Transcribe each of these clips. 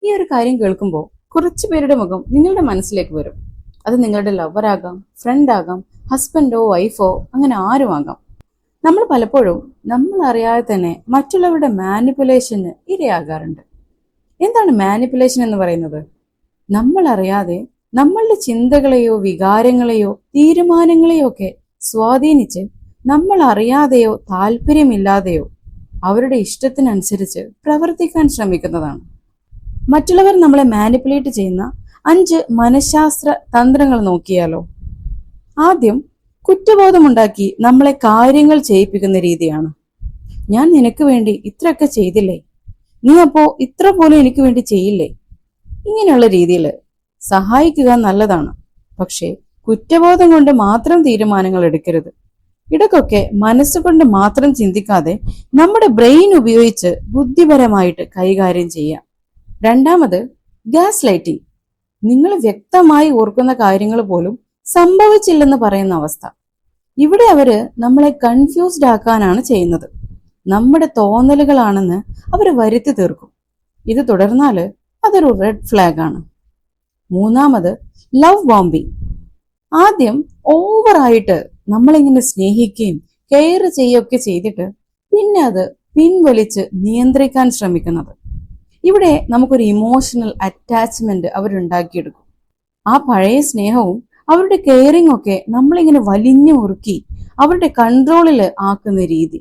ഈ ഒരു കാര്യം കേൾക്കുമ്പോൾ കുറച്ചു പേരുടെ മുഖം നിങ്ങളുടെ മനസ്സിലേക്ക് വരും. അത് നിങ്ങളുടെ ലവർ ആകാം, ഫ്രണ്ട് ആകാം, ഹസ്ബൻഡോ വൈഫോ, അങ്ങനെ ആരുമാകാം. നമ്മൾ പലപ്പോഴും നമ്മൾ അറിയാതെ തന്നെ മറ്റുള്ളവരുടെ മാനിപ്പുലേഷന് ഇരയാകാറുണ്ട്. എന്താണ് മാനിപ്പുലേഷൻ എന്ന് പറയുന്നത്? നമ്മൾ അറിയാതെ നമ്മളുടെ ചിന്തകളെയോ വികാരങ്ങളെയോ തീരുമാനങ്ങളെയോ ഒക്കെ സ്വാധീനിച്ച് നമ്മൾ അറിയാതെയോ താല്പര്യമില്ലാതെയോ അവരുടെ ഇഷ്ടത്തിനനുസരിച്ച് പ്രവർത്തിക്കാൻ ശ്രമിക്കുന്നതാണ്. മറ്റുള്ളവർ നമ്മളെ മാനിപ്പുലേറ്റ് ചെയ്യുന്ന 5 മനഃശാസ്ത്ര തന്ത്രങ്ങൾ നോക്കിയാലോ? ആദ്യം, കുറ്റബോധമുണ്ടാക്കി നമ്മളെ കാര്യങ്ങൾ ചെയ്യിപ്പിക്കുന്ന രീതിയാണ്. ഞാൻ നിനക്ക് വേണ്ടി ഇത്രയൊക്കെ ചെയ്തില്ലേ, നീ അപ്പോ ഇത്ര പോലും എനിക്ക് വേണ്ടി ചെയ്യില്ലേ? ഇങ്ങനെയുള്ള രീതിയിൽ സഹായിക്കുക നല്ലതാണ്, പക്ഷേ കുറ്റബോധം കൊണ്ട് മാത്രം തീരുമാനങ്ങൾ എടുക്കരുത്. ഇടയ്ക്കൊക്കെ മനസ്സുകൊണ്ട് മാത്രം ചിന്തിക്കാതെ നമ്മുടെ ബ്രെയിൻ ഉപയോഗിച്ച് ബുദ്ധിപരമായിട്ട് കൈകാര്യം ചെയ്യാം. രണ്ടാമത്, ഗ്യാസ് ലൈറ്റിംഗ്. നിങ്ങൾ വ്യക്തമായി ഓർക്കുന്ന കാര്യങ്ങൾ പോലും സംഭവിച്ചില്ലെന്ന് പറയുന്ന അവസ്ഥ. ഇവിടെ അവര് നമ്മളെ കൺഫ്യൂസ്ഡ് ആക്കാനാണ് ചെയ്യുന്നത്. നമ്മുടെ തോന്നലുകളാണെന്ന് അവർ വരുത്തി തീർക്കും. ഇത് തുടർന്നാല് അതൊരു റെഡ് ഫ്ലാഗ് ആണ്. മൂന്നാമത്, ലവ് ബോംബിംഗ്. ആദ്യം ഓവറായിട്ട് നമ്മളിങ്ങനെ സ്നേഹിക്കുകയും കെയർ ചെയ്യുകയൊക്കെ ചെയ്തിട്ട് പിന്നെ അത് പിൻവലിച്ച് നിയന്ത്രിക്കാൻ ശ്രമിക്കുന്നത്. ഇവിടെ നമുക്കൊരു ഇമോഷണൽ അറ്റാച്ച്മെന്റ് അവരുണ്ടാക്കിയെടുക്കും. ആ പഴയ സ്നേഹവും അവരുടെ കെയറിംഗ് ഒക്കെ നമ്മളിങ്ങനെ വലിഞ്ഞു മുറുക്കി അവരുടെ കൺട്രോളിൽ ആക്കുന്ന രീതി.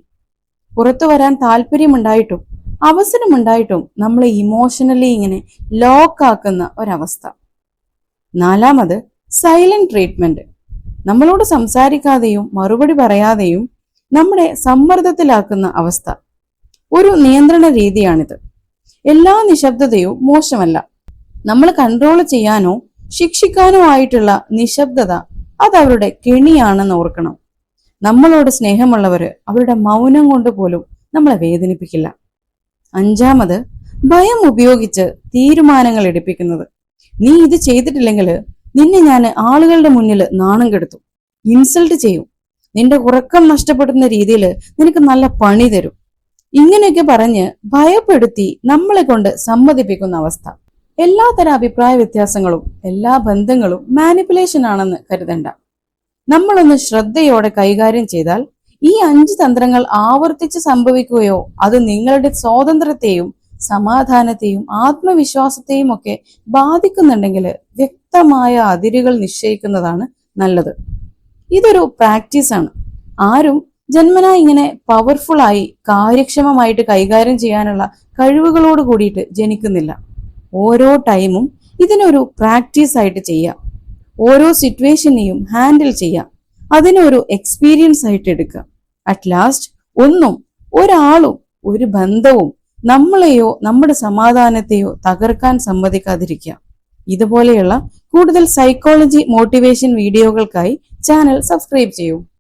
പുറത്തു വരാൻ താല്പര്യമുണ്ടായിട്ടും അവസരമുണ്ടായിട്ടും നമ്മളെ ഇമോഷണലി ഇങ്ങനെ ലോക്ക് ആക്കുന്ന ഒരവസ്ഥ. നാലാമത്, സൈലന്റ് ട്രീറ്റ്മെന്റ്. നമ്മളോട് സംസാരിക്കാതെയും മറുപടി പറയാതെയും നമ്മളെ സമ്മർദ്ദത്തിലാക്കുന്ന അവസ്ഥ. ഒരു നിയന്ത്രണ രീതിയാണിത്. എല്ലാ നിശബ്ദതയും മോശമല്ല. നമ്മൾ കൺട്രോൾ ചെയ്യാനോ ശിക്ഷിക്കാനോ ആയിട്ടുള്ള നിശബ്ദത അത് അവരുടെ കെണിയാണെന്ന് ഓർക്കണം. നമ്മളോട് സ്നേഹമുള്ളവര് അവരുടെ മൗനം കൊണ്ട് പോലും നമ്മളെ വേദനിപ്പിക്കില്ല. അഞ്ചാമത്, ഭയം ഉപയോഗിച്ച് തീരുമാനങ്ങൾ എടുപ്പിക്കുന്നത്. നീ ഇത് ചെയ്തിട്ടില്ലെങ്കിൽ നിന്നെ ഞാൻ ആളുകളുടെ മുന്നിൽ നാണം കെടുത്തും, ഇൻസൾട്ട് ചെയ്യും, നിന്റെ ഉറക്കം നഷ്ടപ്പെടുന്ന രീതിയിൽ നിനക്ക് നല്ല പണി തരും. ഇങ്ങനെയൊക്കെ പറഞ്ഞ് ഭയപ്പെടുത്തി നമ്മളെ കൊണ്ട് സമ്മതിപ്പിക്കുന്ന അവസ്ഥ. എല്ലാത്തരം അഭിപ്രായ വ്യത്യാസങ്ങളും എല്ലാ ബന്ധങ്ങളും മാനിപ്പുലേഷൻ ആണെന്ന് കരുതണ്ട. നമ്മളൊന്ന് ശ്രദ്ധയോടെ കൈകാര്യം ചെയ്താൽ ഈ 5 തന്ത്രങ്ങൾ ആവർത്തിച്ച് സംഭവിക്കുകയോ അത് നിങ്ങളുടെ സ്വാതന്ത്ര്യത്തെയും സമാധാനത്തെയും ആത്മവിശ്വാസത്തെയും ഒക്കെ ബാധിക്കുന്നുണ്ടെങ്കിൽ വ്യക്തമായ അതിരുകൾ നിശ്ചയിക്കുന്നതാണ് നല്ലത്. ഇതൊരു പ്രാക്ടീസാണ്. ആരും ജന്മനാ ഇങ്ങനെ പവർഫുൾ ആയി കാര്യക്ഷമമായിട്ട് കൈകാര്യം ചെയ്യാനുള്ള കഴിവുകളോട് കൂടിയിട്ട് ജനിക്കുന്നില്ല. ഓരോ ടൈമും ഇതിനൊരു പ്രാക്ടീസ് ആയിട്ട് ചെയ്യാം. ഓരോ സിറ്റുവേഷനെയും ഹാൻഡിൽ ചെയ്യാം. അതിനൊരു എക്സ്പീരിയൻസ് ആയിട്ട് എടുക്കുക. അറ്റ് ലാസ്റ്റ് ഒരാളും ഒരു ബന്ധവും നമ്മളെയോ നമ്മുടെ സമാധാനത്തെയോ തകർക്കാൻ സമ്മതിക്കാതിരിക്കുക. ഇതുപോലെയുള്ള കൂടുതൽ സൈക്കോളജി മോട്ടിവേഷൻ വീഡിയോകൾക്കായി ചാനൽ സബ്സ്ക്രൈബ് ചെയ്യൂ.